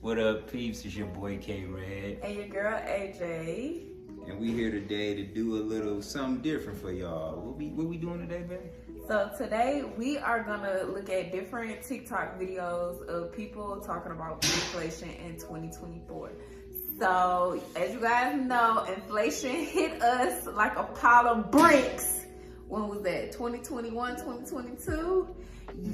What up, peeps? It's your boy K-Red. And your girl AJ. And we here today to do a little something different for y'all. What we doing today, babe? So today we are gonna look at different TikTok videos of people talking about inflation in 2024. So as you guys know, inflation hit us like a pile of bricks. When was that? 2021, 2022?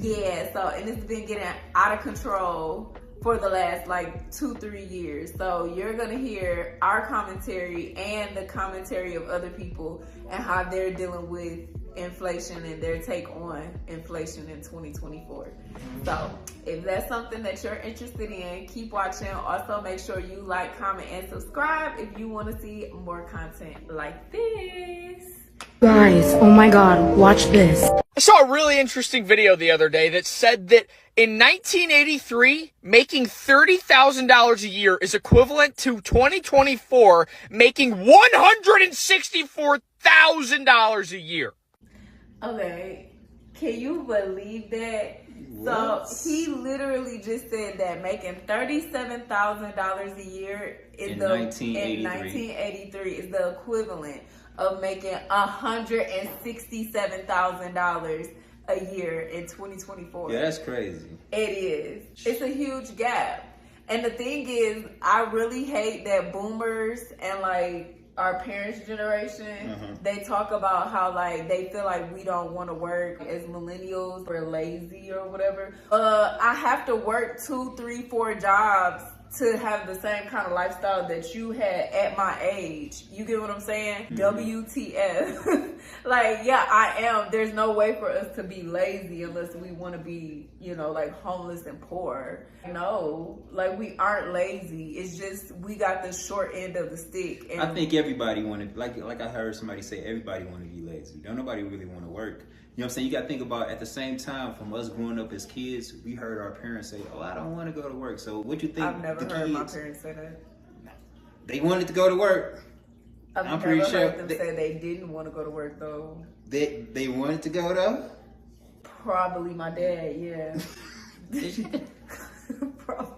Yeah, so and it's been getting out of control for the last like 2-3 years. So you're gonna hear our commentary and the commentary of other people and how they're dealing with inflation and their take on inflation in 2024. So if that's something that you're interested in, keep watching. Also make sure you like, comment, and subscribe if you want to see more content like this. Guys, oh my god, watch this. I saw a really interesting video the other day that said that in 1983, making $30,000 a year is equivalent to 2024 making $164,000 a year. Okay, can you believe that? What? So he literally just said that making $37,000 a year in 1983 is the equivalent of making $167,000 a year in 2024. Yeah, that's crazy. It is. It's a huge gap. And the thing is, I really hate that boomers and like our parents' generation, they talk about how like they feel like we don't want to work as millennials, we're lazy or whatever. I have to work 2, 3, 4 jobs to have the same kind of lifestyle that you had at my age. You get what I'm saying? WTF. Like, yeah, I am. There's no way for us to be lazy unless we want to be, you know, like homeless and poor. No, like we aren't lazy. It's just we got the short end of the stick. And I think everybody wanted, like I heard somebody say, everybody want to be lazy. Don't nobody really want to work. You know what I'm saying? You got to think about at the same time, from us growing up as kids, we heard our parents say, oh, I don't want to go to work. So what you think? I've never heard my parents say that. They wanted to go to work. I'm pretty sure heard them say they didn't want to go to work though. They wanted to go though? Probably my dad, yeah. Probably.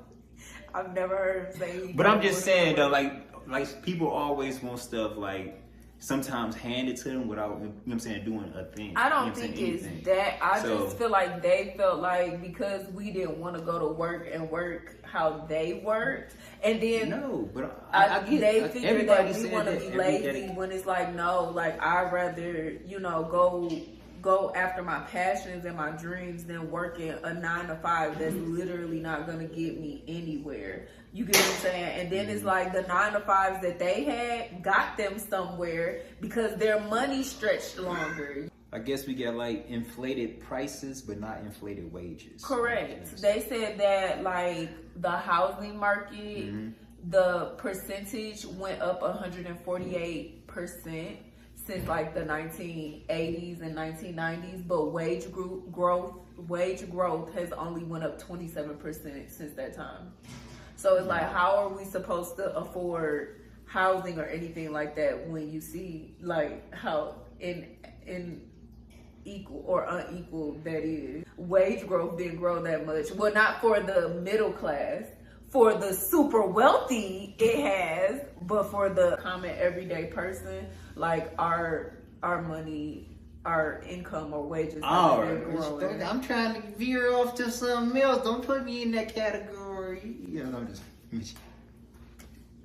I've never heard him say. But I'm just saying though, like people always want stuff like sometimes handed to them without, you know what I'm saying, doing a thing. I don't think it's that. I just feel like they felt like because we didn't want to go to work and work how they worked, and then they figured that we want to be lazy when it's like, no, like I'd rather, you know, go after my passions and my dreams than working a 9-to-5 that's literally not gonna get me anywhere. You get what I'm saying? And then it's like the 9-to-5s that they had got them somewhere because their money stretched longer. I guess we get like inflated prices, but not inflated wages. Correct. They said that like the housing market, the percentage went up 148% since like the 1980s and 1990s, but wage growth has only went up 27% since that time. So it's like, how are we supposed to afford housing or anything like that when you see like how in equal or unequal that is? Wage growth didn't grow that much. Well, not for the middle class. For the super wealthy, it has, but for the common everyday person, like our money, our income or wages. I'm trying to veer off to something else. Don't put me in that category. You know, I'm just.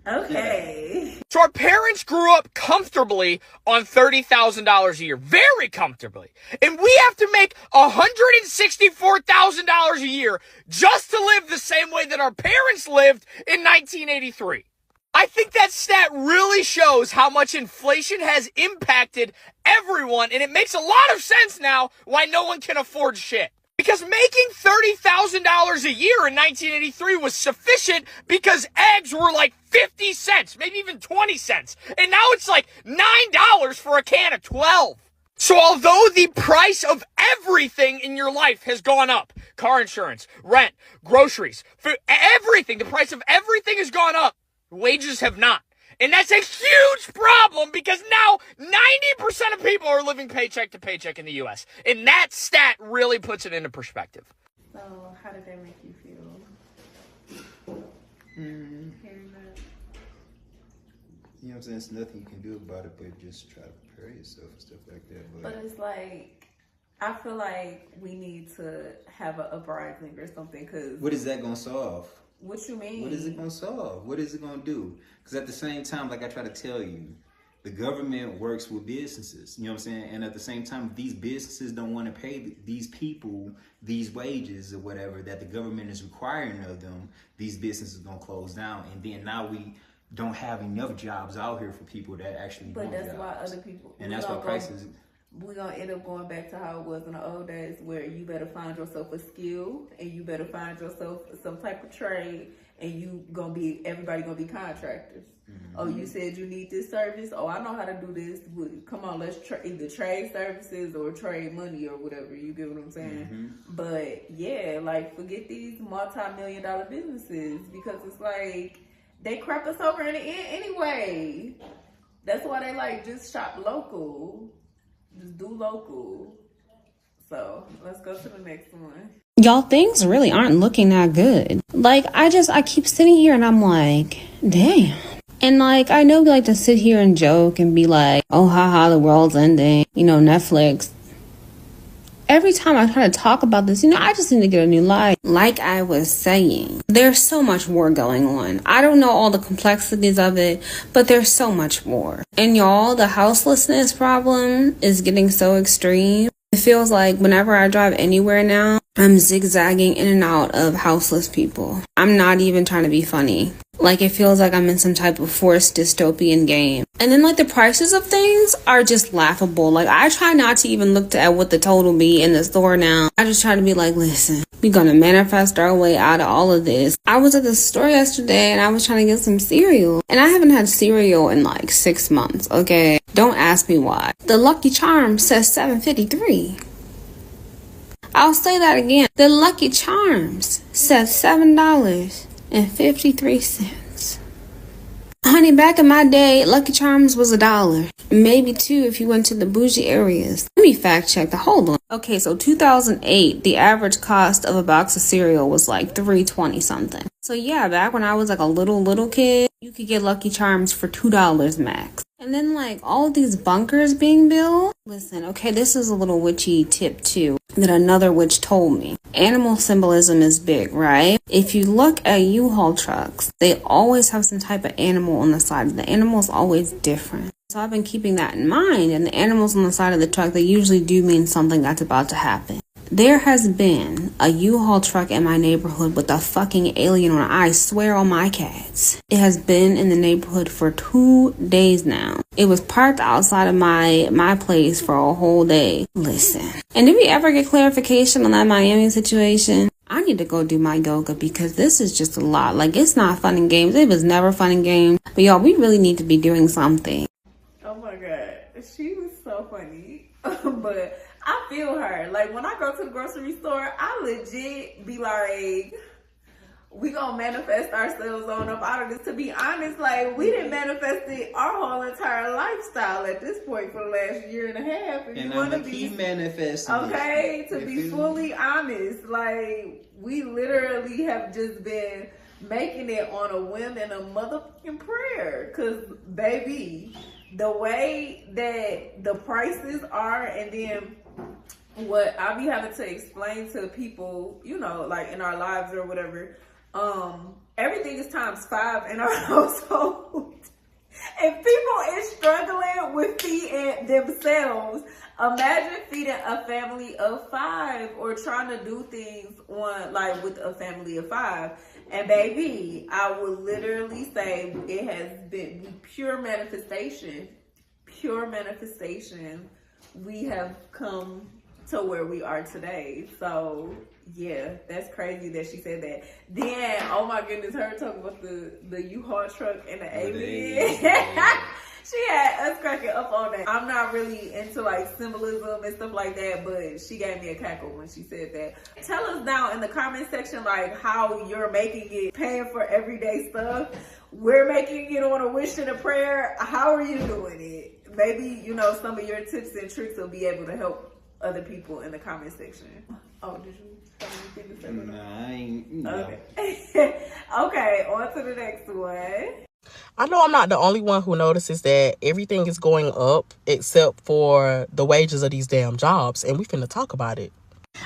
Okay. So our parents grew up comfortably on $30,000 a year, very comfortably. And we have to make $164,000 a year just to live the same way that our parents lived in 1983. I think that stat really shows how much inflation has impacted everyone, and it makes a lot of sense now why no one can afford shit. Because making $30,000 a year in 1983 was sufficient because eggs were like 50 cents, maybe even 20 cents. And now it's like $9 for a can of 12. So although the price of everything in your life has gone up, car insurance, rent, groceries, for everything, the price of everything has gone up, wages have not. And that's a huge problem because now 90% of people are living paycheck to paycheck in the U.S. And that stat really puts it into perspective. So how did that make you feel? I'm saying? There's nothing you can do about it, but just try to prepare yourself and stuff like that. But it's like, I feel like we need to have an uprising or something, because... What is that going to solve? What you mean? What is it going to solve? What is it going to do? Because at the same time, like I try to tell you, the government works with businesses, you know what I'm saying? And at the same time, if these businesses don't want to pay these people these wages or whatever that the government is requiring of them, these businesses are going to close down. And then now we don't have enough jobs out here for people that actually want jobs. But that's why other people... And that's why prices... We're going to end up going back to how it was in the old days, where you better find yourself a skill and you better find yourself some type of trade, and everybody going to be contractors. Mm-hmm. Oh, you said you need this service? Oh, I know how to do this. Come on, let's either trade services or trade money or whatever. You get what I'm saying? Mm-hmm. But yeah, like, forget these multi-million-dollar businesses, because it's like they crap us over in the end anyway. That's why they like just shop local. Just do local. So let's go to the next one. Y'all, things really aren't looking that good. Like, I keep sitting here and I'm like, damn. And like, I know we like to sit here and joke and be like, oh, haha, the world's ending. You know, Netflix. Every time I try to talk about this, I just need to get a new life. Like I was saying, there's so much more going on. I don't know all the complexities of it, but there's so much more. And y'all, the houselessness problem is getting so extreme. It feels like whenever I drive anywhere now, I'm zigzagging in and out of houseless people. I'm not even trying to be funny. Like, it feels like I'm in some type of forced dystopian game. And then, like, the prices of things are just laughable. Like, I try not to even look at what the total be in the store now. I just try to be like, listen, we're gonna manifest our way out of all of this. I was at the store yesterday and I was trying to get some cereal. And I haven't had cereal in like 6 months, okay? Don't ask me why. The Lucky Charm says $7.53. I'll say that again. The Lucky Charms says $7.53. Honey, back in my day, Lucky Charms was $1. Maybe $2 if you went to the bougie areas. Let me fact check that. Hold on. Okay, so 2008, the average cost of a box of cereal was like $3.20 something. So yeah, back when I was like a little kid, you could get Lucky Charms for $2 max. And then like all of these bunkers being built. Listen, okay, this is a little witchy tip too that another witch told me. Animal symbolism is big, right? If you look at U-Haul trucks, they always have some type of animal on the side. The animal is always different. So I've been keeping that in mind. And the animals on the side of the truck, they usually do mean something that's about to happen. There has been a U-Haul truck in my neighborhood with a fucking alien on it. I swear on my cats. It has been in the neighborhood for 2 days now. It was parked outside of my place for a whole day. Listen. And did we ever get clarification on that Miami situation? I need to go do my yoga because this is just a lot. Like, it's not fun and games. It was never fun and games. But y'all, we really need to be doing something. Oh my God. She was so funny. But I feel her. Like, when I go to the grocery store, I legit be like, we gonna manifest ourselves on up out of this. To be honest, like, we didn't manifest it our whole entire lifestyle at this point for the last year and a half. And I'm gonna keep manifesting. Okay, to be fully honest, like, we literally have just been making it on a whim and a motherfucking prayer. Cause baby, the way that the prices are, and then what I be having to explain to people, like in our lives or whatever, everything is ×5 in our household. If people is struggling with feeding themselves, imagine feeding a family of 5 or trying to do things with a family of 5. And baby, I would literally say it has been pure manifestation. We have come to where we are today. So yeah, that's crazy that she said that. Then, oh my goodness, her talking about the U-Haul truck and the alien. She had us cracking up on that. I'm not really into like symbolism and stuff like that, but she gave me a cackle when she said that. Tell us down in the comment section like how you're making it, paying for everyday stuff. We're making it on a wish and a prayer. How are you doing it? Maybe, some of your tips and tricks will be able to help other people in the comment section. Oh, did you have anything to say? No, I ain't. No. Okay. Okay, on to the next one. I know I'm not the only one who notices that everything is going up except for the wages of these damn jobs, and we finna talk about it.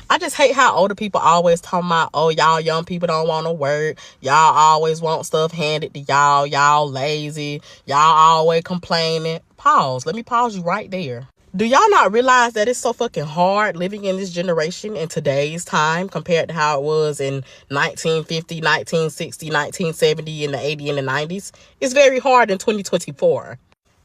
I just hate how older people always talking about, oh, y'all young people don't want to work. Y'all always want stuff handed to y'all. Y'all lazy. Y'all always complaining. Pause. Let me pause you right there. Do y'all not realize that it's so fucking hard living in this generation in today's time compared to how it was in 1950, 1960, 1970, and the 80 and the 90s? It's very hard in 2024.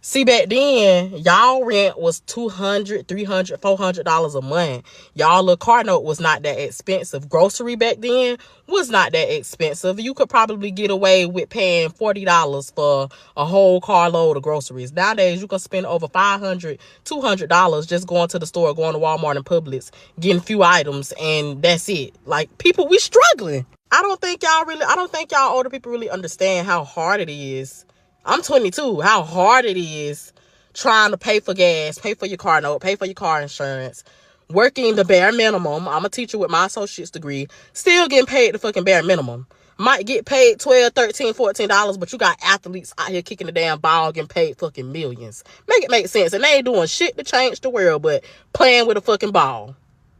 See, back then, y'all rent was $200, $300, $400 a month. Y'all little car note was not that expensive. Grocery back then was not that expensive. You could probably get away with paying $40 for a whole carload of groceries. Nowadays, you can spend over $500, $200 just going to the store, going to Walmart and Publix, getting a few items, and that's it. Like, people, we struggling. I don't think y'all older people really understand how hard it is. I'm 22. How hard it is trying to pay for gas, pay for your car note, pay for your car insurance, working the bare minimum. I'm a teacher with my associate's degree, still getting paid the fucking bare minimum. Might get paid $12, $13, $14, but you got athletes out here kicking the damn ball, getting paid fucking millions. Make it make sense. And they ain't doing shit to change the world, but playing with a fucking ball.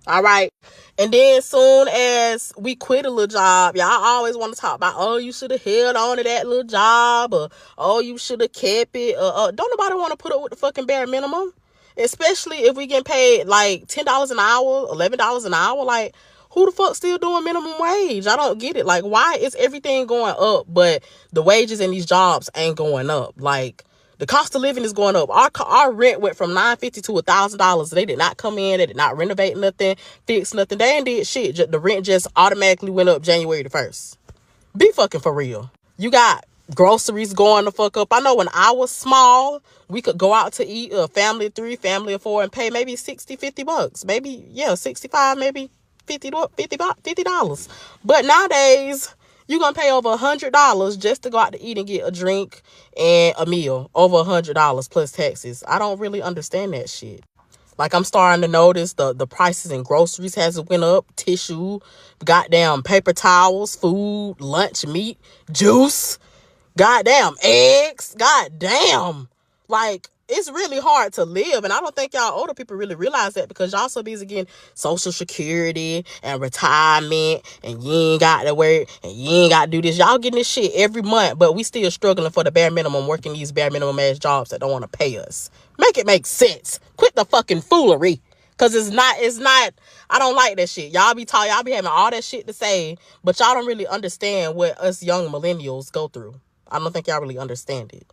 All right. And then soon as we quit a little job, y'all always want to talk about, oh, you should have held on to that little job, or oh, you should have kept it. Don't nobody want to put up with the fucking bare minimum, especially if we get paid like $10 an hour, $11 an hour. Like, who the fuck still doing minimum wage? I don't get it. Like, why is everything going up, but the wages in these jobs ain't going up? Like, the cost of living is going up. Our rent went from $950 to $1,000. They did not come in. They did not renovate nothing, fix nothing. They ain't did shit. The rent just automatically went up January the 1st. Be fucking for real. You got groceries going the fuck up. I know when I was small, we could go out to eat, a family of 3, family of 4, and pay maybe $60, $50. Maybe, yeah, 65, maybe $50. But nowadays, you're going to pay over $100 just to go out to eat and get a drink and a meal. Over $100 plus taxes. I don't really understand that shit. Like, I'm starting to notice the prices in groceries has went up. Tissue, goddamn paper towels, food, lunch meat, juice, goddamn eggs, goddamn. Like, it's really hard to live, and I don't think y'all older people really realize that, because y'all so busy getting Social Security and retirement, and you ain't got to work, and you ain't got to do this. Y'all getting this shit every month, but we still struggling for the bare minimum, working these bare minimum ass jobs that don't want to pay us. Make it make sense. Quit the fucking foolery, because it's not, I don't like that shit. Y'all be having all that shit to say, but y'all don't really understand what us young millennials go through. I don't think y'all really understand it.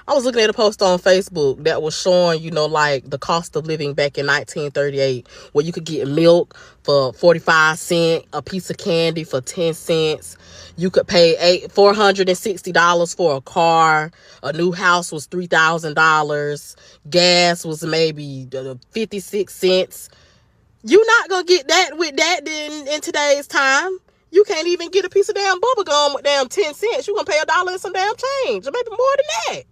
I was looking at a post on Facebook that was showing, like the cost of living back in 1938, where you could get milk for 45 cents, a piece of candy for 10 cents. You could pay $460 for a car. A new house was $3,000. Gas was maybe 56 cents. You're not going to get that with that in today's time. You can't even get a piece of damn bubble gum with damn 10 cents. You're going to pay $1 and some damn change, or maybe more than that.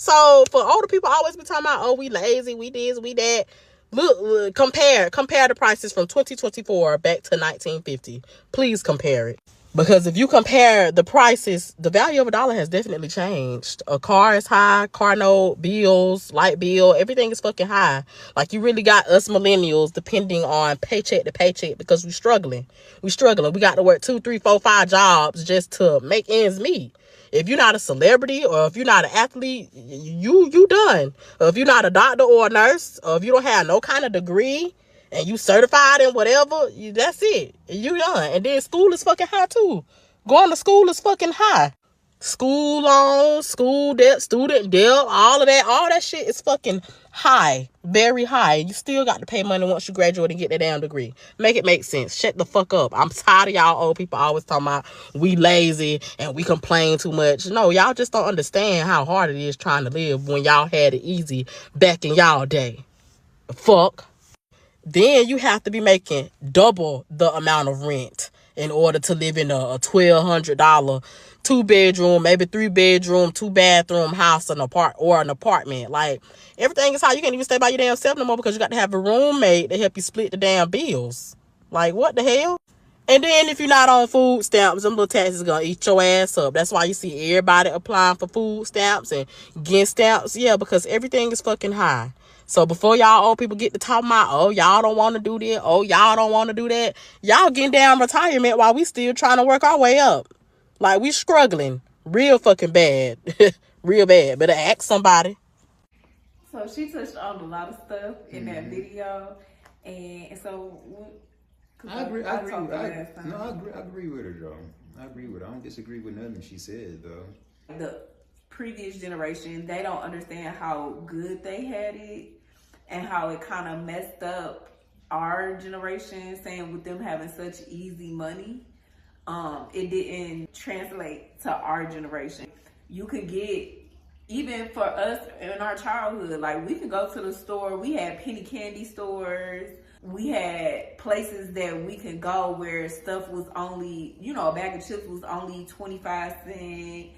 So for older people, always be talking about, oh, we lazy, we this, we that. Look, compare the prices from 2024 back to 1950. Please compare it. Because if you compare the prices, the value of $1 has definitely changed. A car is high, car note, bills, light bill, everything is fucking high. Like, you really got us millennials depending on paycheck to paycheck because we're struggling. We got to work 2, 3, 4, 5 jobs just to make ends meet. If you're not a celebrity, or if you're not an athlete, you done. Or if you're not a doctor or a nurse, or if you don't have no kind of degree and you certified in whatever, that's it. You done. And then school is fucking high too. Going to school is fucking high. School loans, school debt, student debt, all that shit is fucking high. Very high. You still got to pay money once you graduate and get that damn degree. Make it make sense. Shut the fuck up. I'm tired of y'all old people always talking about we lazy and we complain too much. No, y'all just don't understand how hard it is trying to live when y'all had it easy back in y'all day. Fuck. Then you have to be making double the amount of rent in order to live in a $1,200 2-bedroom, maybe 3-bedroom, 2-bathroom house, an apartment. Like, everything is high. You can't even stay by your damn self no more because you got to have a roommate to help you split the damn bills. Like, what the hell? And then if you're not on food stamps, them little taxes gonna eat your ass up. That's why you see everybody applying for food stamps and getting stamps. Yeah, because everything is fucking high. So before y'all old people get to talking about, oh, y'all don't want to do this, oh, y'all don't want to do that, y'all getting down retirement while we still trying to work our way up. Like, we struggling real fucking bad. Real bad. Better ask somebody. So she touched on a lot of stuff in that video. And so... I agree with her, though. I agree with her. I don't disagree with nothing she said, though. The previous generation, they don't understand how good they had it and how it kind of messed up our generation, saying with them having such easy money. It didn't translate to our generation. You could get, even for us in our childhood, like we could go to the store. We had penny candy stores. We had places that we could go where stuff was only, you know, a bag of chips was only 25 cents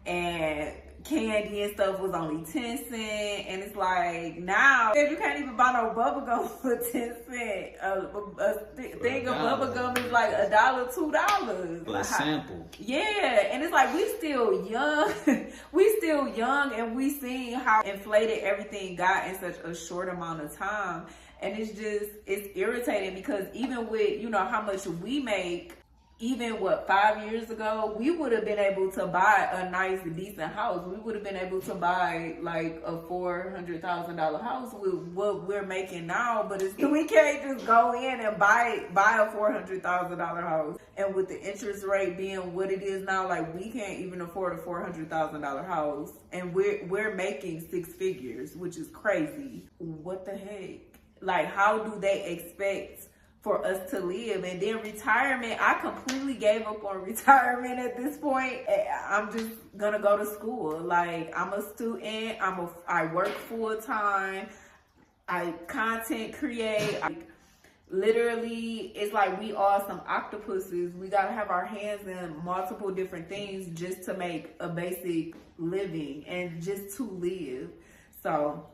and candy and stuff was only 10 cents. And it's like now you can't even buy no bubble gum for 10 cents. A thing of bubble gum is like $1, $2. For a sample. Yeah, and it's like we still young. We still young, and we seen how inflated everything got in such a short amount of time. And it's irritating because even with, you know, how much we make, even 5 years ago, we would have been able to buy a nice, decent house. We would have been able to buy like a $400,000 house with what we're making now. But we can't just go in and buy a $400,000 house. And with the interest rate being what it is now, like we can't even afford a $400,000 house. And we're making 6 figures, which is crazy. What the heck? Like, how do they expect for us to live? And then retirement, I completely gave up on retirement at this point. I'm just gonna go to school. Like, I'm a student. I work full time. I content create. Literally, it's like we are some octopuses. We gotta have our hands in multiple different things just to make a basic living and just to live. So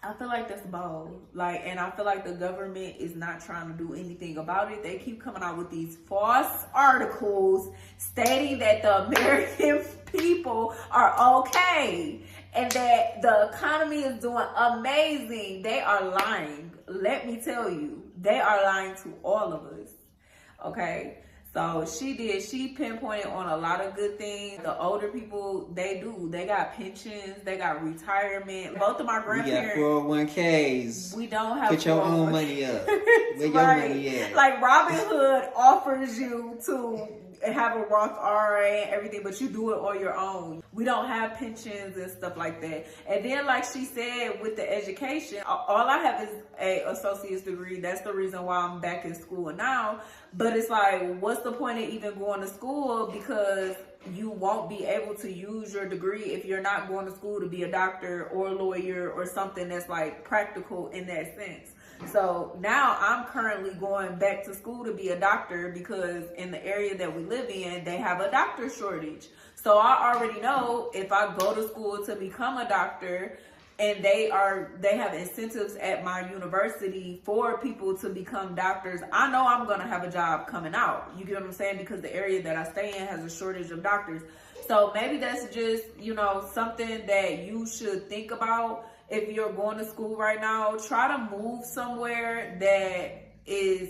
I feel like that's bold. Like, and I feel like the government is not trying to do anything about it. They keep coming out with these false articles stating that the American people are okay and that the economy is doing amazing. They are lying. Let me tell you, they are lying to all of us. Okay? So she pinpointed on a lot of good things. The older people, they got pensions, they got retirement. Both of my grandparents. We got 401ks. We don't have. Put your own money up. Where your money at? Like Robinhood offers you to have a Roth IRA and everything, but you do it on your own. We don't have pensions and stuff like that. And then, like she said, with the education, all I have is a associate's degree. That's the reason why I'm back in school now. But it's like, what's the point of even going to school? Because you won't be able to use your degree if you're not going to school to be a doctor or a lawyer or something that's like practical in that sense. So now I'm currently going back to school to be a doctor because in the area that we live in, they have a doctor shortage. So I already know if I go to school to become a doctor and they have incentives at my university for people to become doctors, I know I'm going to have a job coming out. You get what I'm saying? Because the area that I stay in has a shortage of doctors. So maybe that's just, you know, something that you should think about. If you're going to school right now, try to move somewhere that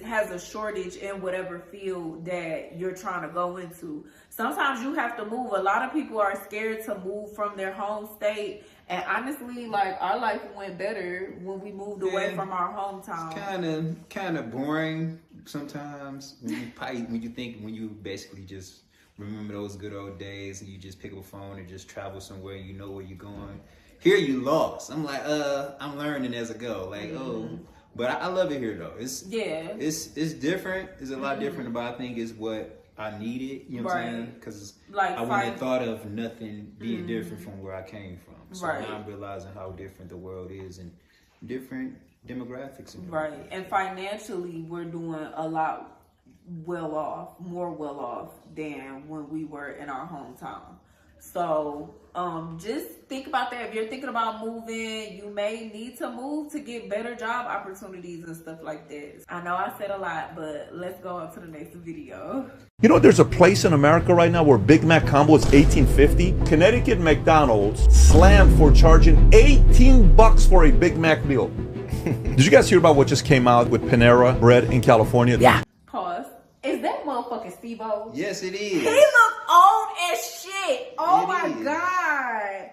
has a shortage in whatever field that you're trying to go into. Sometimes you have to move. A lot of people are scared to move from their home state. And honestly, like, our life went better when we moved away from our hometown. It's kind of boring sometimes when you basically just remember those good old days and you just pick up a phone and just travel somewhere and you know where you're going. Here you lost. I'm like, I'm learning as I go. Like, but I love it here though. It's different. It's a lot different, but I think it's what I needed. You know what I'm saying? Because like, I wouldn't have thought of nothing being different from where I came from. So now I'm realizing how different the world is and different demographics. Right. And financially, we're doing a lot more well off than when we were in our hometown. So just think about that. If you're thinking about moving, you may need to move to get better job opportunities and stuff like that. I know I said a lot, but let's go on to the next video. You know, there's a place in America right now where Big Mac combo is $18.50. Connecticut McDonald's slammed for charging $18 for a Big Mac meal. Did you guys hear about what just came out with Panera Bread in California? Yeah. Pause. Is that motherfucking Steve-O? Yes, it He is. look old as shit. Oh It my is. God.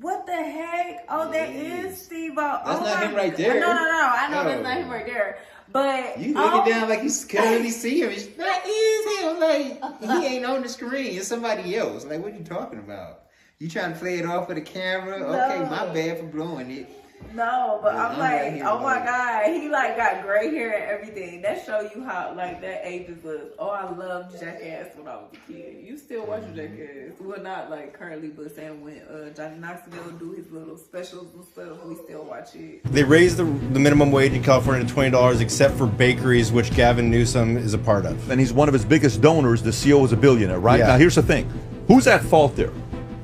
What the heck? Oh, that is Steve-O. That's oh not my him right God. there. No. I know Oh. that's not him right there. But You looking down like you couldn't really see him. That is him. Like, he ain't on the screen. It's somebody else. Like, what are you talking about? You trying to play it off for the camera? Okay, No. my bad for blowing it. No, but Yeah, I'm I'm like, right here, oh my like- God, he like got gray hair and everything. That show you how like that ages us. Oh, I loved Jackass when I was a kid. You still watching Jackass? Well, not like currently, but saying when Johnny Knoxville do his little specials and stuff, we still watch it. They raised the minimum wage in California to $20, except for bakeries, which Gavin Newsom is a part of. And he's one of his biggest donors. The CEO is a billionaire, right? Yeah. Now, here's the thing. Who's at fault there?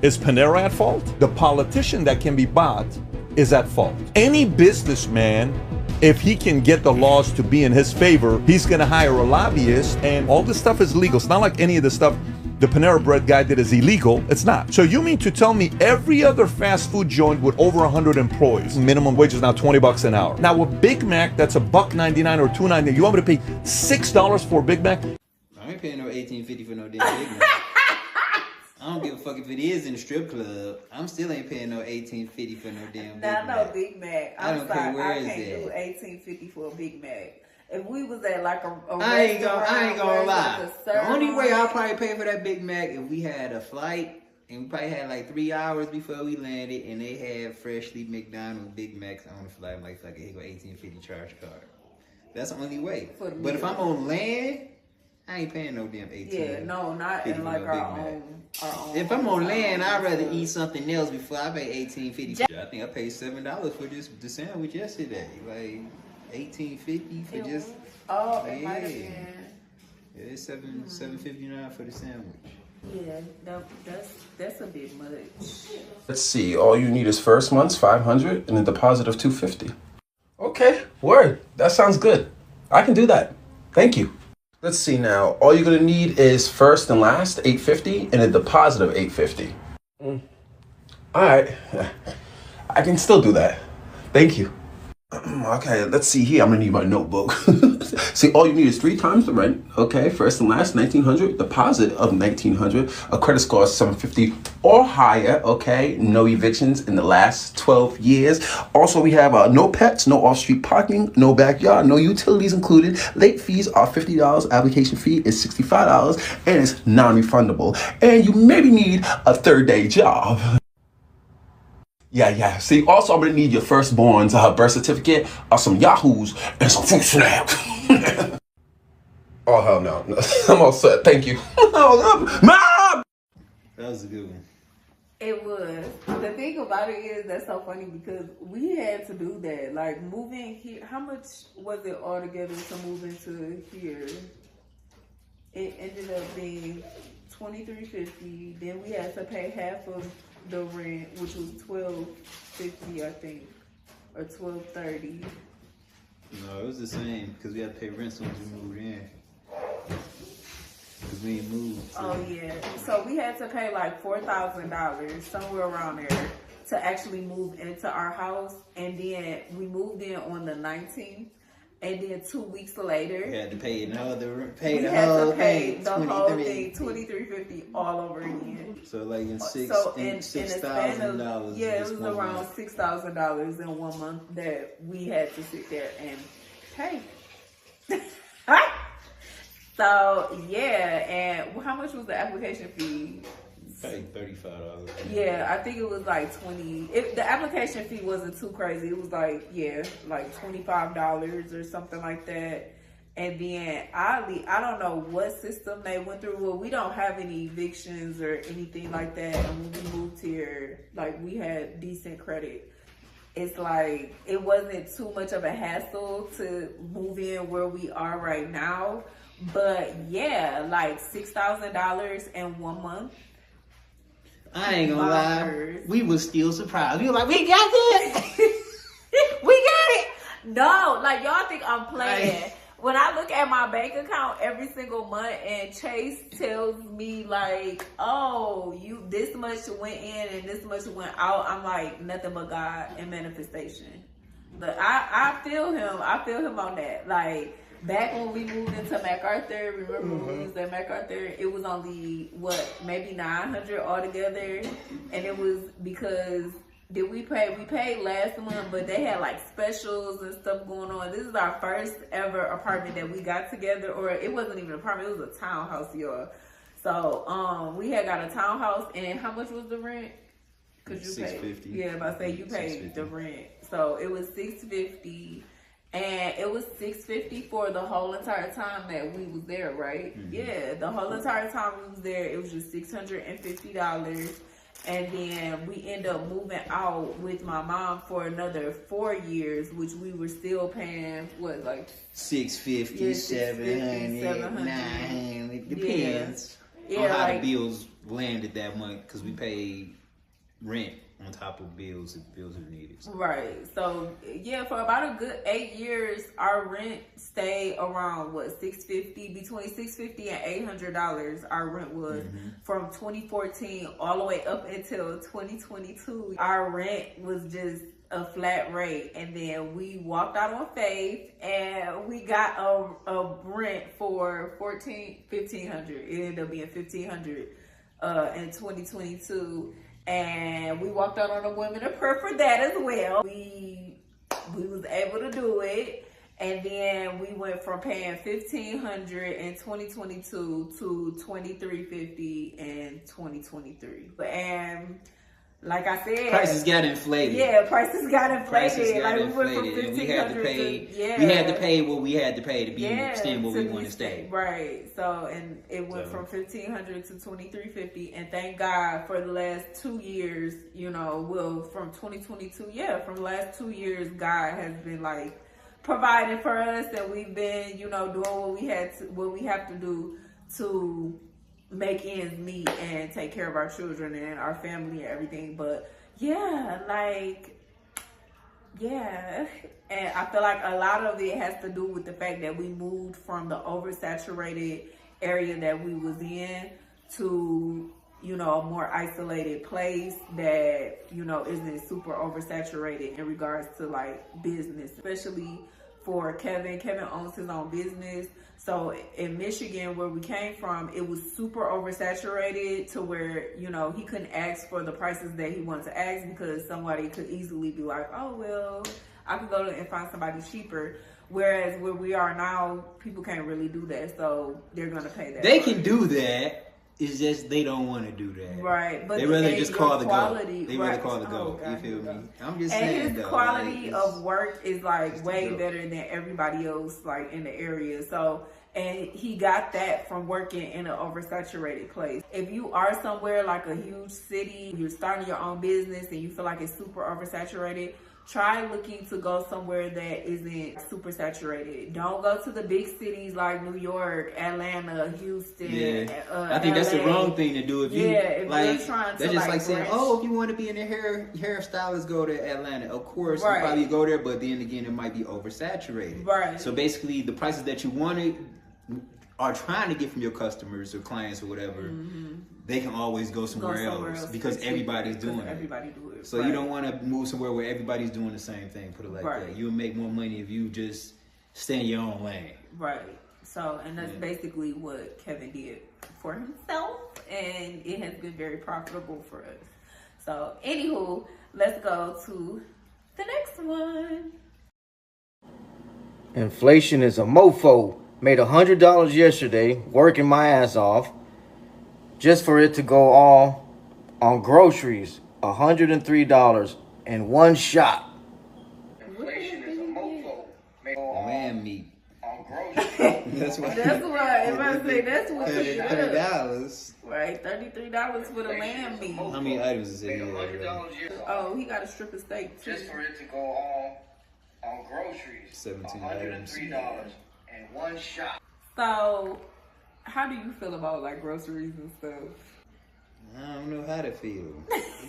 Is Panera at fault? The politician that can be bought is at fault. Any businessman, if he can get the laws to be in his favor, he's going to hire a lobbyist, and all this stuff is legal. It's not like any of the stuff the Panera Bread guy did is illegal. It's not. So you mean to tell me every other fast food joint with over 100 employees, minimum wage is now $20 an hour. Now with Big Mac, that's $1.99 or $2.99. You want me to pay $6 for a Big Mac? I ain't paying no $18.50 for no damn Big Mac. I don't give a fuck if it is in the strip club. I'm still ain't paying no $18.50 for no damn Big Not Mac. no Big Mac. I don't care where I it's can't do at. $18.50 for a Big Mac. If we was at like a I ain't gonna where lie. it's like a The only way sirloin- I'll probably pay for that Big Mac if we had a flight and we probably had like 3 hours before we landed and they had freshly McDonald's Big Macs on the flight. I'm like, fuck it, here go $18.50 charge card. That's the only way. For the But if meal. I'm on land, I ain't paying no damn $18. Yeah, no, not in like our own. If I'm on land, I'd rather eat something else before I pay $18.50. I think I paid $7 for the sandwich yesterday. Like $18.50 for just Oh, it might have Yeah. been. yeah, it's $7.59 for the sandwich. Yeah, that's a bit much. Let's see. All you need is first month's $500 and a deposit of $250. Okay, word. That sounds good. I can do that. Thank you. Let's see now. All you're gonna need is first and last $850 and a deposit of $850. All right. I can still do that. Thank you. Okay, let's see here. I'm gonna need my notebook. See, all you need is 3 times the rent. Okay, first and last $1,900, deposit of $1,900, a credit score of $750 or higher. Okay, no evictions in the last 12 years. Also, we have no pets, no off-street parking, no backyard, no utilities included. Late fees are $50. Application fee is $65, and it's non-refundable. And you maybe need a 3rd-day job. Yeah. See, also I'm gonna need your firstborn's birth certificate, some Yahoos, and some fruit snacks. Oh hell no. I'm all set. Thank you. Mom! That was a good one. It was. The thing about it is that's so funny because we had to do that. Like moving here, how much was it altogether to move into here? It ended up being $23.50. Then we had to pay half of the rent, which was $12.50, I think, or $12.30. No, it was the same because we had to pay rent as soon as we moved in. Because we ain't moved. So. Oh yeah. So we had to pay like $4,000, somewhere around there, to actually move into our house. And then we moved in on the 19th. And then 2 weeks later, We had to pay we the had whole to pay thing. the whole 23. thing, $23.50 all over again. So like in In a $6,000 span of, yeah, it just was 1 around month. $6,000 in 1 month that we had to sit there and pay. So yeah, and how much was the application fee? Paid $35. Yeah, I think it was like 20. The application fee wasn't too crazy. It was like, yeah, like $25 or something like that. And then oddly, I don't know what system they went through. Well, we don't have any evictions or anything like that. And when we moved here, like we had decent credit. It's like, it wasn't too much of a hassle to move in where we are right now. But yeah, like $6,000 in 1 month. I ain't gonna lie. bonkers. We was still surprised. We were like, we got this. We got it. No, like y'all think I'm playing. When I look at my bank account every single month and Chase tells me like, oh, you this much went in and this much went out, I'm like, nothing but God and manifestation. But I feel him. I feel him on that. Like back when we moved into MacArthur, remember when we was at MacArthur, it was only maybe 900 altogether, and it was because we paid last month, but they had like specials and stuff going on. This is our first ever apartment that we got together, or it wasn't even an apartment, it was a townhouse, y'all. So we had got a townhouse, and how much was the rent? Cause you $650. paid, yeah, if I say you paid the rent, so it was $650, and it was $650 for the whole entire time that we was there, right? Mm-hmm. Yeah, the whole entire time we was there, it was just $650. And then we end up moving out with my mom for another 4 years, which we were still paying, what, like $650, $700, $900. It depends on how like, the bills landed that month, because we paid rent on top of bills if bills are needed. Right. So yeah, for about a good 8 years, our rent stayed around $650, between $650 and $800. Our rent was from 2014 all the way up until 2022. Our rent was just a flat rate, and then we walked out on faith and we got a rent for $1,500. It ended up being $1,500 in 2022. And we walked out on a women of prayer for that as well. We was able to do it. And then we went from paying $1,500 in 2022 to $2,350 in 2023. And like I said, prices got inflated. Yeah, prices got inflated. We went from $1,500 we had to pay. Yeah. We had to pay what we had to pay to extend where we want to stay. Right. So, and it went from $1,500 to $2,350, and thank God for the last 2 years. From 2022. Yeah, from the last 2 years, God has been like providing for us, and we've been, doing what we have to do to make ends meet and take care of our children and our family and everything. But yeah, and I feel like a lot of it has to do with the fact that we moved from the oversaturated area that we was in to a more isolated place that isn't super oversaturated in regards to like business, especially for Kevin. Kevin owns his own business. So in Michigan, where we came from, it was super oversaturated to where, he couldn't ask for the prices that he wanted to ask, because somebody could easily be like, oh, well, I could go and find somebody cheaper. Whereas where we are now, people can't really do that. So they're going to pay that. They can do that. It's just they don't want to do that. Right. But they rather just call the go. They rather call the go. You feel me? I'm just saying, saying, his quality of work is like way better than everybody else like in the area. So, and he got that from working in an oversaturated place. If you are somewhere like a huge city, you're starting your own business and you feel like it's super oversaturated, try looking to go somewhere that isn't super saturated. Don't go to the big cities like New York, Atlanta, Houston. Yeah, I think that's the wrong thing to do. If you if you're trying to, that's just like saying, if you want to be in a hairstylist, go to Atlanta. Of course, right. You probably go there, but then again, it might be oversaturated. Right. So basically, the prices that you are trying to get from your customers or clients or whatever, they can always go somewhere else because everybody's doing it. Everybody do it. So you don't want to move somewhere where everybody's doing the same thing. Put it like that. You'll make more money if you just stay in your own lane. Right. So, and that's basically what Kevin did for himself, and it has been very profitable for us. So, anywho, let's go to the next one. Inflation is a mofo. Made $100 yesterday, working my ass off, just for it to go all on groceries. $103 in one shot. Inflation is a mofo. Lamb meat. On groceries. That's what. That's why everybody say that's what $30. Right, $33 for the lamb meat. How many items is it? Oh, he got a strip of steak too. Just for it to go all on groceries. 17 items. $103 in one shot. So, how do you feel about like groceries and stuff? I don't know how to feel.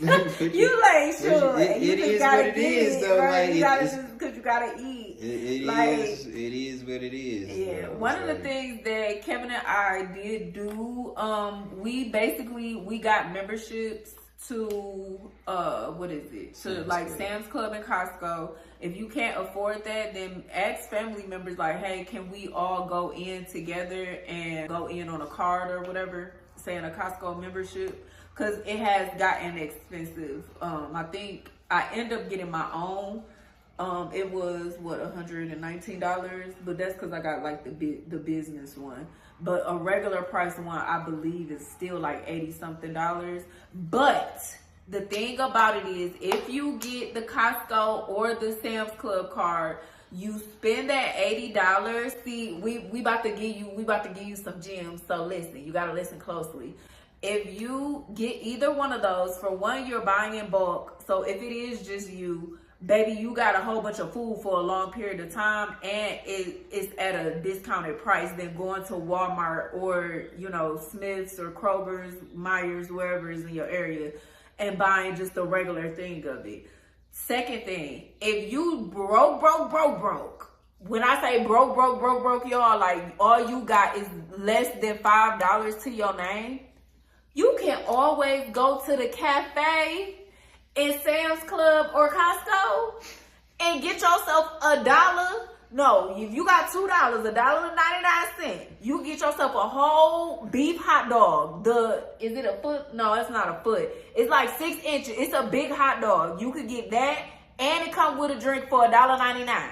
You ain't sure. It is what it is, though. Right? Like, because you gotta eat. It like, is what it is. Yeah. Bro. One of the things that Kevin and I did do, we got memberships to like Sam's Club and Costco. If you can't afford that, then ask family members like, hey, can we all go in together and go in on a card or whatever, saying a Costco membership, because it has gotten expensive. I think I end up getting my own. It was $119, but that's because I got like the business one. But a regular price one, I believe, is still like $80 something. But the thing about it is, if you get the Costco or the Sam's Club card, you spend that $80. See, we about to give you some gems. So listen, you gotta listen closely. If you get either one of those, for one, you're buying in bulk. So if it is just you, baby, you got a whole bunch of food for a long period of time, and it's at a discounted price than going to Walmart or, Smith's or Kroger's, Myers, wherever is in your area, and buying just a regular thing of it. Second thing, if you broke, when I say broke, y'all, like all you got is less than $5 to your name, you can always go to the cafe in Sam's Club or Costco and get yourself $1. No, if you got $2, $1.99, you get yourself a whole beef hot dog. Is it a foot? No, it's not a foot. It's like 6 inches. It's a big hot dog. You could get that, and it comes with a drink for $1.99.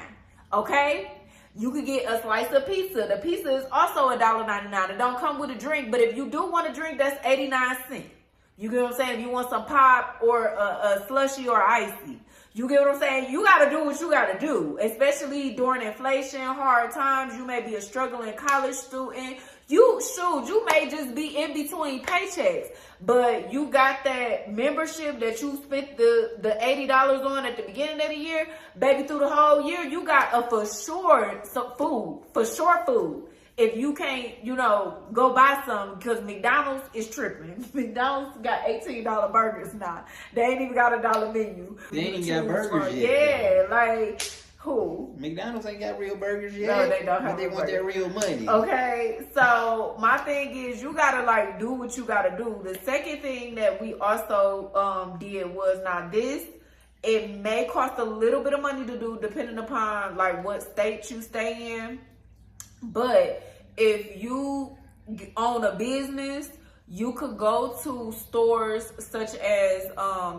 Okay? You could get a slice of pizza. The pizza is also $1.99. It don't come with a drink, but if you do want a drink, that's 89 cents. You get what I'm saying? If you want some pop or a slushy or icy. You get what I'm saying? You got to do what you got to do, especially during inflation, hard times. You may be a struggling college student. You may just be in between paychecks, but you got that membership that you spent the $80 on at the beginning of the year. Baby, through the whole year, you got a for sure food. If you can't, go buy some, because McDonald's is tripping. McDonald's got $18 burgers now. They ain't even got $1 menu. They ain't even got burgers yet. Yeah, like, who? McDonald's ain't got real burgers yet. No, they don't have But they want their real money. Okay, so my thing is, you gotta do what you gotta do. The second thing that we also did was, now this, it may cost a little bit of money to do depending upon like what state you stay in. But if you own a business, you could go to stores such as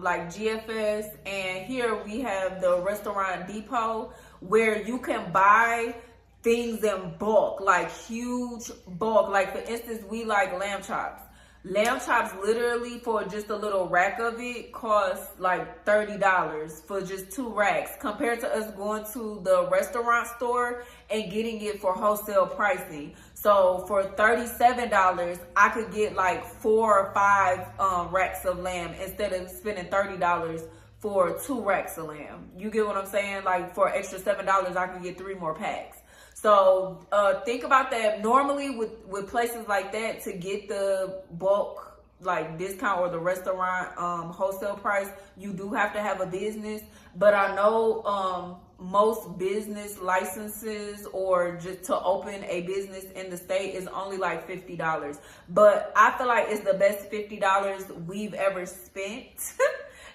like GFS, and here we have the Restaurant Depot, where you can buy things in bulk, like huge bulk. Like for instance, we like lamb chops. Lamb chops, literally for just a little rack of it, costs like $30 for just 2 racks, compared to us going to the restaurant store and getting it for wholesale pricing. So for $37, I could get like 4 or 5 racks of lamb instead of spending $30 for 2 racks of lamb. You get what I'm saying? Like for extra $7, I could get 3 more packs. So think about that. Normally with places like that, to get the bulk like discount or the restaurant wholesale price, you do have to have a business. But I know most business licenses or just to open a business in the state is only like $50. But I feel like it's the best $50 we've ever spent.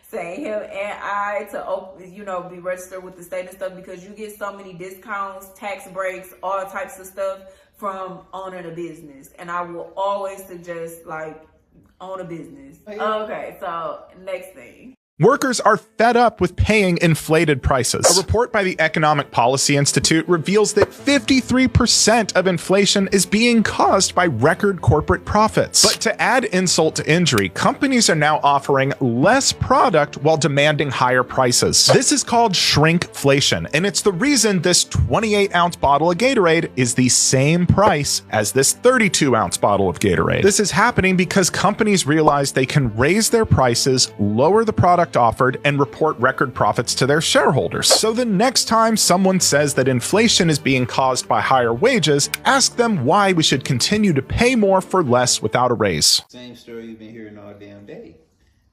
Saying him and I to open, be registered with the state and stuff, because you get so many discounts, tax breaks, all types of stuff from owning a business. And I will always suggest like own a business. Okay, so next thing. Workers are fed up with paying inflated prices. A report by the Economic Policy Institute reveals that 53% of inflation is being caused by record corporate profits. But to add insult to injury, companies are now offering less product while demanding higher prices. This is called shrinkflation, and it's the reason this 28-ounce bottle of Gatorade is the same price as this 32-ounce bottle of Gatorade. This is happening because companies realize they can raise their prices, lower the product product offered and report record profits to their shareholders. So the next time someone says that inflation is being caused by higher wages, ask them why we should continue to pay more for less without a raise. Same story you've been hearing all damn day.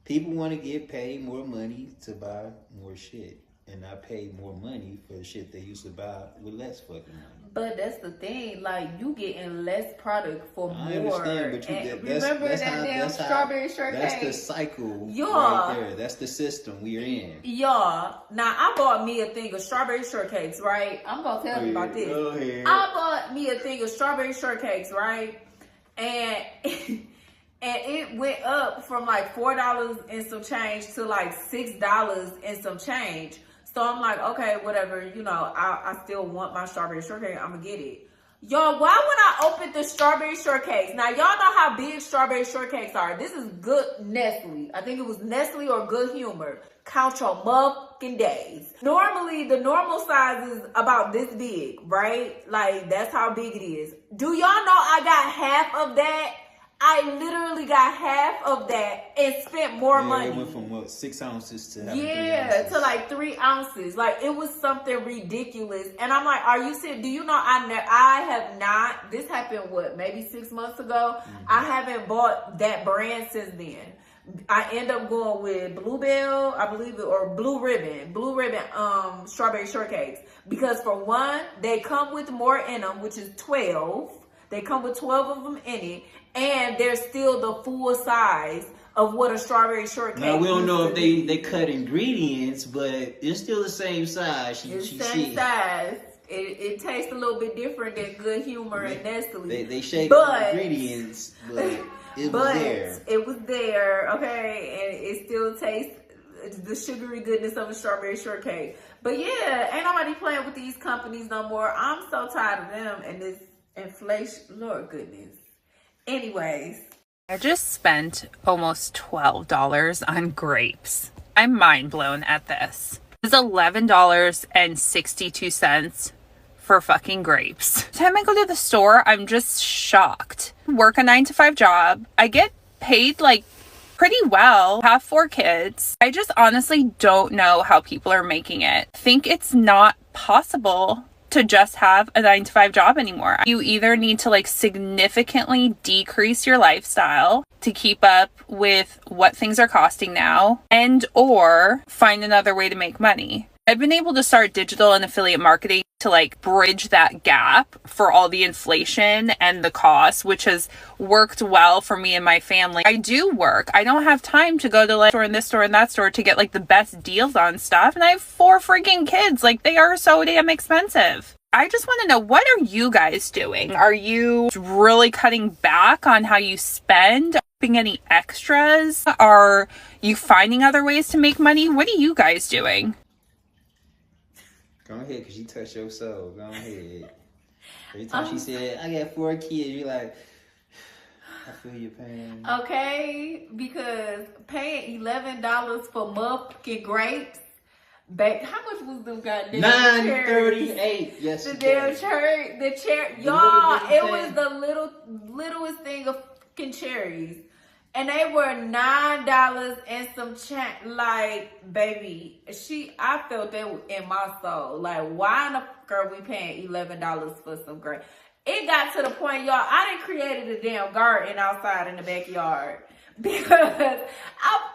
People want to get paid more money to buy more shit and not pay more money for the shit they used to buy with less fucking money. But that's the thing, like, you getting less product for I more. understand, but Remember that damn strawberry shortcake? That's the cycle Yeah. right there. That's the system we're in. Y'all, now I bought me a thing of strawberry shortcakes, right? I'm gonna tell you about this. Go ahead. I bought me a thing of strawberry shortcakes, right? And and it went up from like $4 and some change to like $6 and some change. So I'm like, okay, whatever, you know, I still want my strawberry shortcake. I'm gonna get it. Y'all, why when I opened the strawberry shortcakes, now y'all know how big strawberry shortcakes are. This is Good Nestle. I think it was Nestle or Good Humor. Count your motherfucking days. Normally, the normal size is about this big, right? Like, that's how big it is. Do y'all know I got half of that? I literally got half of that and spent more money. It went from what, 6 ounces to 3 to like 3 ounces. Like, it was something ridiculous. And I'm like, are you serious? Do you know I have not, this happened what, maybe 6 months ago? I haven't bought that brand since then. I end up going with Bluebell, I believe it, or Blue Ribbon strawberry shortcakes. Because for one, they come with more in them, which is 12. They come with 12 of them in it. And they're still the full size of what a strawberry shortcake is. Now, we don't know if they cut ingredients, but it's still the same size. It's the same size. It tastes a little bit different than Good Humor and Nestle. They shake the ingredients, but it was there. It was there, okay? And it still tastes the sugary goodness of a strawberry shortcake. But yeah, ain't nobody playing with these companies no more. I'm so tired of them and this inflation. Lord goodness. Anyways, I just spent almost $12 on grapes. I'm mind blown at this. It's $11.62 for fucking grapes. Every time I go to the store, I'm just shocked. Work a 9-to-5 job. I get paid like pretty well. Have 4 kids. I just honestly don't know how people are making it. I think it's not possible to just have a 9-to-5 job anymore. You either need to like significantly decrease your lifestyle to keep up with what things are costing now, and or find another way to make money. I've been able to start digital and affiliate marketing to like bridge that gap for all the inflation and the cost, which has worked well for me and my family. I do work. I don't have time to go to like store and this store and that store to get like the best deals on stuff. And I have 4 freaking kids. Like, they are so damn expensive. I just want to know, what are you guys doing? Are you really cutting back on how you spend? Having any extras? Are you finding other ways to make money? What are you guys doing? Go ahead, because you touched your soul. Go ahead. Every time she said, I got 4 kids, you're like, I feel your pain. Okay, because paying $11 for motherfucking grapes, babe, how much was them goddamn $9.38 yesterday. The cherry, y'all, it was the littlest thing of fucking cherries. And they were $9 and some change. Like, baby, I felt that in my soul. Like, why in the fuck are we paying $11 for some grapes? It got to the point, y'all, I done created a damn garden outside in the backyard. Because I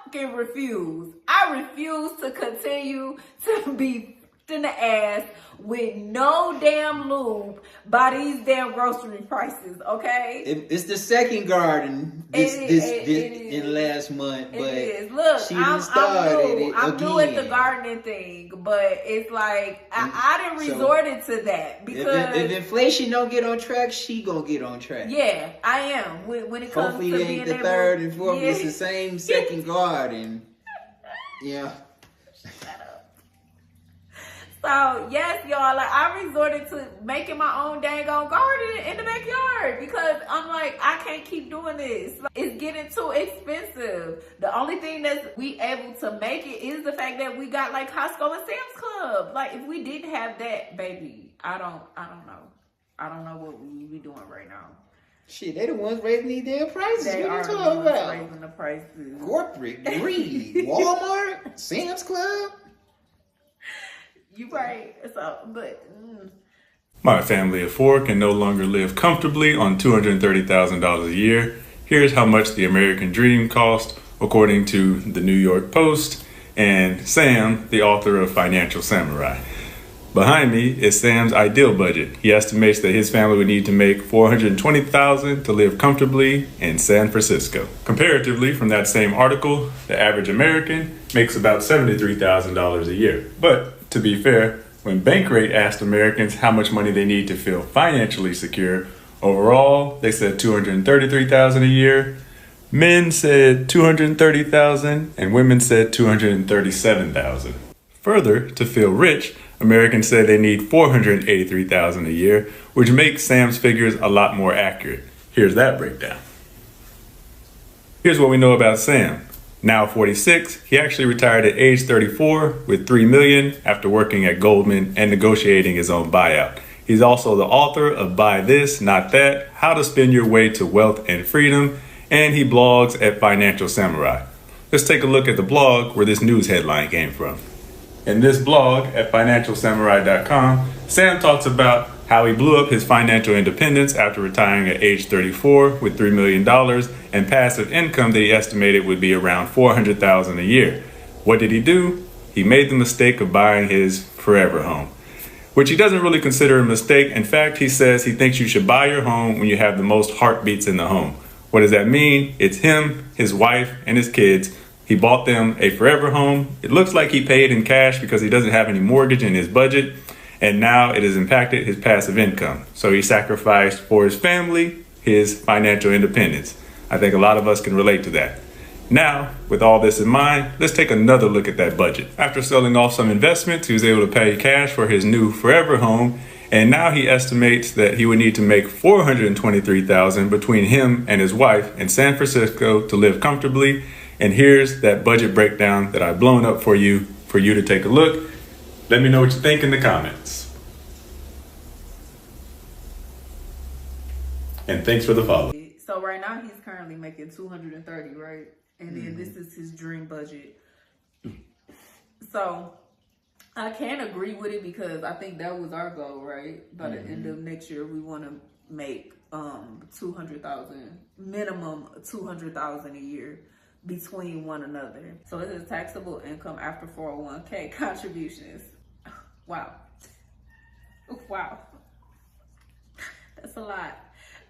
fucking refuse. I refuse to continue to be in the ass with no damn lube by these damn grocery prices, okay? It's the second garden in last month, but look, she didn't start it I'm again. new at the gardening thing, but it's like I didn't resorted to that because if inflation don't get on track, she gonna get on track. Yeah, I am. When it comes hopefully to it being ain't the able, third and fourth. It's the same second garden. Yeah. So, yes, y'all, like, I resorted to making my own dang on garden in the backyard because I'm like, I can't keep doing this. Like, it's getting too expensive. The only thing that's we able to make it is the fact that we got, like, Costco and Sam's Club. Like, if we didn't have that, baby, I don't know. I don't know what we would be doing right now. Shit, they the ones raising these damn prices. They What are you the talking ones about? raising the prices. Corporate greed. Walmart, Sam's Club. You right. So, but My family of four can no longer live comfortably on $230,000 a year. Here's how much the American dream cost, according to the New York Post and Sam, the author of Financial Samurai. Behind me is Sam's ideal budget. He estimates that his family would need to make $420,000 to live comfortably in San Francisco. Comparatively, from that same article, the average American makes about $73,000 a year. But to be fair, when Bankrate asked Americans how much money they need to feel financially secure, overall they said $233,000 a year. Men said $230,000 and women said $237,000. Further, to feel rich, Americans say they need $483,000 a year, which makes Sam's figures a lot more accurate. Here's that breakdown. Here's what we know about Sam. Now 46, he actually retired at age 34 with $3 million after working at Goldman and negotiating his own buyout. He's also the author of Buy This, Not That, How to Spend Your Way to Wealth and Freedom, and he blogs at Financial Samurai. Let's take a look at the blog where this news headline came from. In this blog at financialsamurai.com, Sam talks about how he blew up his financial independence after retiring at age 34 with $3 million and passive income that he estimated would be around $400,000 a year. What did he do? He made the mistake of buying his forever home, which he doesn't really consider a mistake. In fact, he says he thinks you should buy your home when you have the most heartbeats in the home. What does that mean? It's him, his wife, and his kids. He bought them a forever home. It looks like he paid in cash because he doesn't have any mortgage in his budget, and now it has impacted his passive income. So he sacrificed for his family, his financial independence. I think a lot of us can relate to that. Now, with all this in mind, let's take another look at that budget. After selling off some investments, he was able to pay cash for his new forever home, and now he estimates that he would need to make $423,000 between him and his wife in San Francisco to live comfortably. And here's that budget breakdown that I've blown up for you to take a look. Let me know what you think in the comments. And thanks for the follow. So right now he's currently making $230,000, right? And then this is his dream budget. So I can agree with it because I think that was our goal, right? By the end of next year, we want to make $200,000, minimum $200,000 a year between one another. So it is taxable income after 401k contributions. Wow. Wow. That's a lot.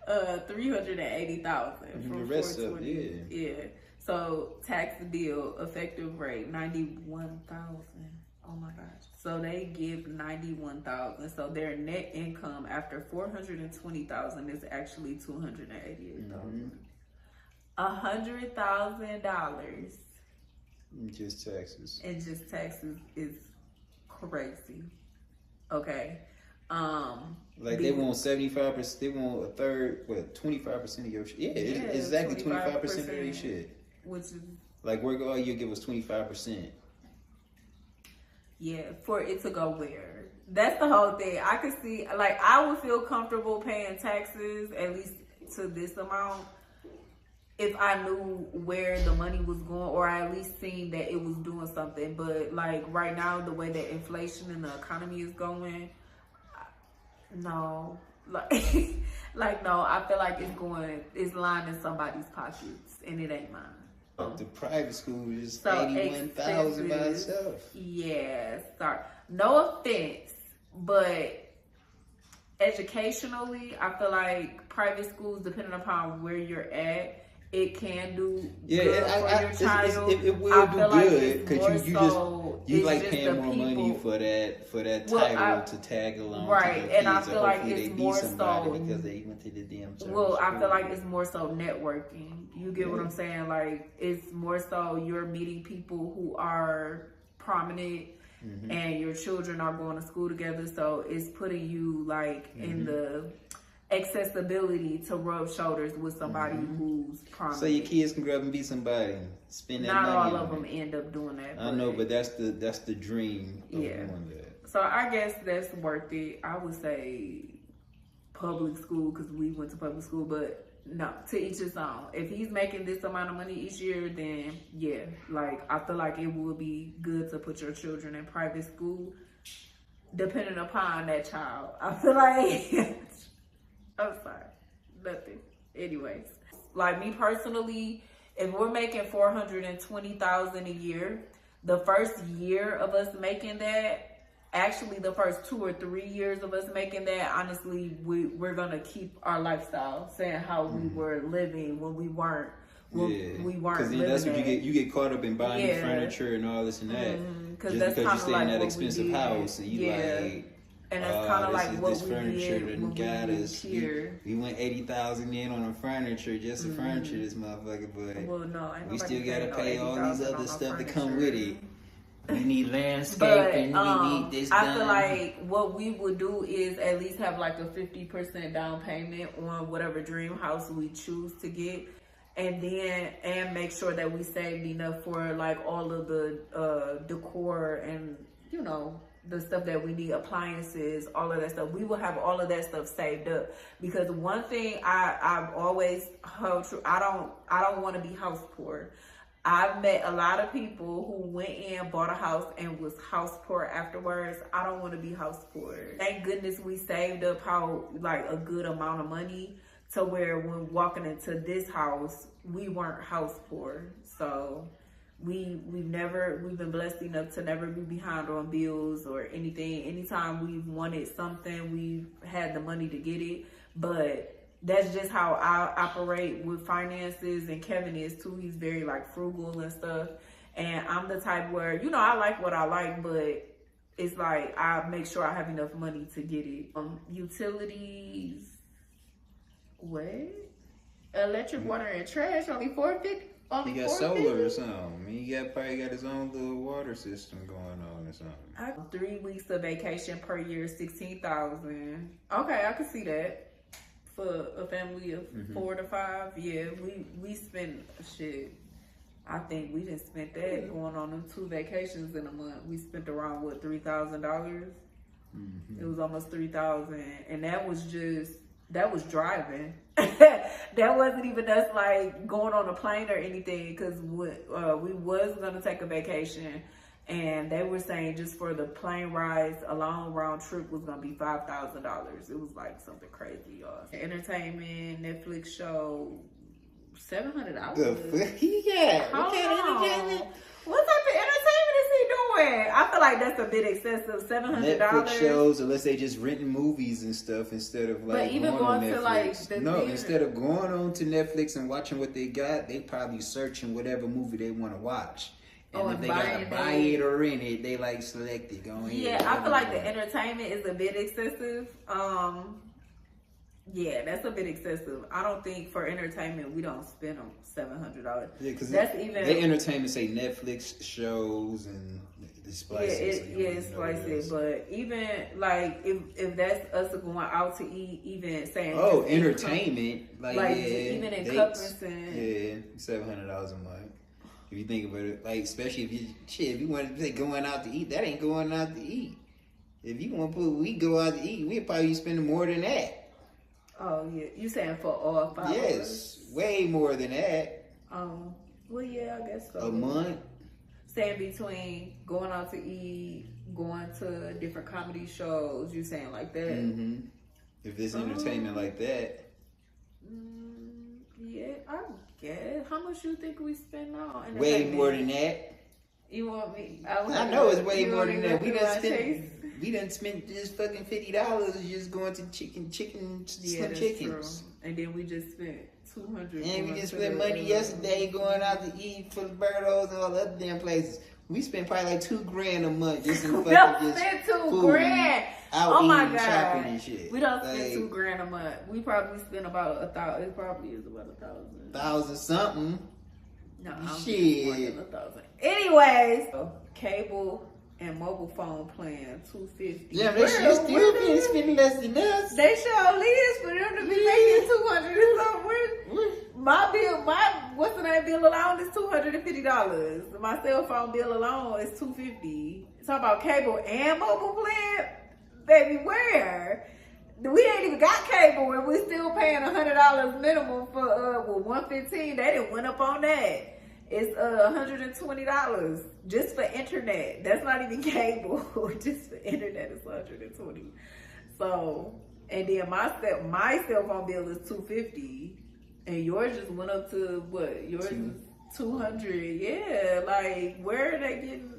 $380,000 from the rest of $420,000. Yeah. So tax deal effective rate $91,000. Oh my gosh. So they give $91,000. So their net income after $420,000 is actually $288,000. $100,000. Just taxes. And just taxes is crazy. Okay. Like they want 75%. They want a third. What? 25% of your shit. Yeah, it's exactly 25% of their shit. Which is like we're going. You give us 25%. Yeah, for it to go where? That's the whole thing. I could see. Like I would feel comfortable paying taxes at least to this amount if I knew where the money was going, or I at least seen that it was doing something. But like right now, the way that inflation and the economy is going, no, like, no. I feel like it's lining somebody's pockets, and it ain't mine. The private school is So $81,000 by itself. Yeah, sorry. No offense, but educationally, I feel like private schools, depending upon where you're at, it can do good for your child. It will do good because you like paying more money for that title to tag along. Right, to and I kids, feel like it's more so because they went to the damn service. Well, I feel like it's more so networking. You get what I'm saying? Like it's more so you're meeting people who are prominent. And your children are going to school together, so it's putting you like in the accessibility to rub shoulders with somebody who's prominent. So your kids can grow up and be somebody and spend that money. Not all of them end up doing that. I know, but that's the dream of doing that. So I guess that's worth it. I would say public school because we went to public school, but no, to each his own. If he's making this amount of money each year, then yeah, like I feel like it would be good to put your children in private school, depending upon that child. I feel like I'm sorry, nothing. Anyways, like me personally, if we're making $420,000 a year, the first year of us making that, actually the first 2 or 3 years of us making that, honestly, we're gonna keep our lifestyle, saying how we were living when we weren't. We weren't. Because then that's what you get caught up in buying new furniture and all this and that. Just that's because you stay in that expensive house and you like. And that's kind of like what this we furniture did done when got we us. here. We went 80,000 in on the furniture, just the furniture, this motherfucker. But well, no, we still gotta pay all these other stuff that come with it. We need landscaping. We need this done. I feel like what we would do is at least have like a 50% down payment on whatever dream house we choose to get, and make sure that we saved enough for like all of the decor and the stuff that we need, appliances, all of that stuff. We will have all of that stuff saved up, because one thing I've always held true, I don't want to be house poor. I've met a lot of people who went in, bought a house, and was house poor afterwards. I don't want to be house poor. Thank goodness we saved up a good amount of money to where when walking into this house, we weren't house poor. So we've been blessed enough to never be behind on bills or anything. Anytime we've wanted something, we've had the money to get it. But that's just how I operate with finances, and Kevin is too. He's very like frugal and stuff. And I'm the type where, I like what I like, but it's like I make sure I have enough money to get it. Utilities, what? Electric, water, and trash, only $450. He got solar or something. He probably got his own little water system going on or something. 3 weeks of vacation per year, $16,000. Okay, I can see that. For a family of 4 to 5, yeah, we spend shit. I think we just spent that going on them 2 vacations in a month. We spent around $3,000. It was almost $3,000, and that was driving. That wasn't even us like going on a plane or anything, because we was gonna take a vacation. And they were saying just for the plane rides, a long round trip was gonna be $5,000. It was like something crazy, y'all. Entertainment, Netflix show, $700. Yeah. What kind of entertainment? What type of entertainment is he doing? I feel like that's a bit excessive. $700. Netflix shows, unless they just renting movies and stuff instead of like. But even going to like instead of going on to Netflix and watching what they got, they probably searching whatever movie they want to watch. And if they gotta buy it or rent it, they like select it. I feel like the entertainment is a bit excessive. Yeah, that's a bit excessive. I don't think for entertainment we don't spend on $700. Yeah, because that's even the entertainment say Netflix shows and the spices. It's spicy. But even like if that's us going out to eat, even saying entertainment, even in Cuppington, $700 a month. If you think about it, like especially if you want to say going out to eat, that ain't going out to eat. If you want to we go out to eat, we'll probably be spending more than that. Oh yeah, you saying for all 5 of us? Yes, way more than that. Well yeah, I guess so. A month. Saying between going out to eat, going to different comedy shows, you saying like that? If it's entertainment like that. Yeah, I guess. How much you think we spend now? Way more than that. You want me? I know it's way more than that. We done spent just fucking $50 just going to chicken chickens. True. And then we just spent $200. And we just spent money yesterday going out to eat for the Birdos and all the other damn places. We spent probably like $2,000 a month just in fucking just spent $2,000. Oh my God! Shopping and shit. We don't spend $2,000 a month. We probably spend about 1,000. It probably is about 1,000. 1,000 something. No, shit. More than 1,000. Anyways, cable and mobile phone plan $250. Yeah, they still been spending less than us. They sure is for them to be making $200 or something. My bill, what's the name bill alone is $250. My cell phone bill alone is $250. Talk about cable and mobile plan, baby. Where? We ain't even got cable and we still paying $100 minimum for $115. They didn't went up on that. It's $120 just for internet. That's not even cable. Just for internet is $120. So, and then my cell phone bill is $250, and yours just went up to what? Yours is $200. Yeah, like where are they getting?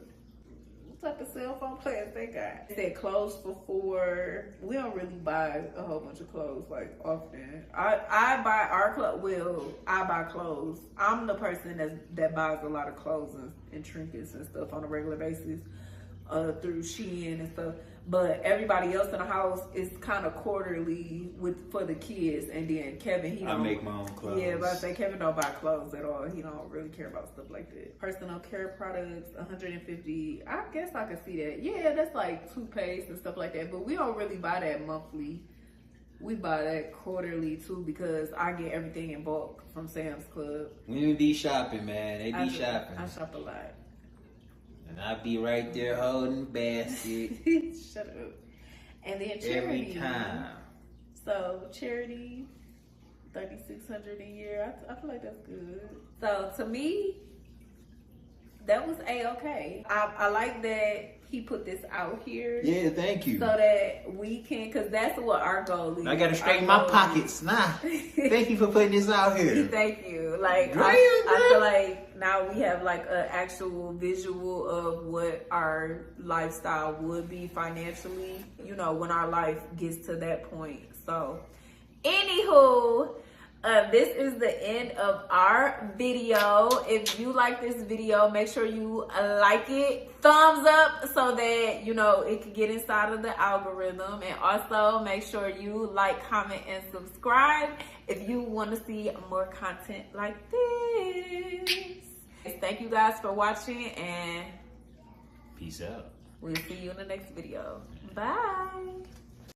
What type of cell phone plans they got? They said clothes for $4. We don't really buy a whole bunch of clothes like often. I buy our clothes. Well, I buy clothes. I'm the person that buys a lot of clothes and trinkets and stuff on a regular basis through Shein and stuff. But everybody else in the house is kind of quarterly for the kids. And then Kevin, I make my own clothes. Yeah, but I say Kevin don't buy clothes at all. He don't really care about stuff like that. Personal care products, $150. I guess I could see that. Yeah, that's like toothpaste and stuff like that. But we don't really buy that monthly. We buy that quarterly too because I get everything in bulk from Sam's Club. We be shopping, man. They be shopping. I shop a lot. And I be right there holding the basket. Shut up. And then charity. Every time. So charity, $3,600 a year. I feel like that's good. So to me, that was A-okay. I like that he put this out here. Yeah, thank you. So that we can, because that's what our goal is. I gotta straighten my pockets. Nah. Thank you for putting this out here. Thank you. Like, I feel like now we have like an actual visual of what our lifestyle would be financially, you know, when our life gets to that point. So, anywho, this is the end of our video. If you like this video, make sure you like it, thumbs up so that, you know, it can get inside of the algorithm. And also make sure you like, comment, and subscribe if you want to see more content like this. Thank you guys for watching, and peace out. We'll see you in the next video. Bye.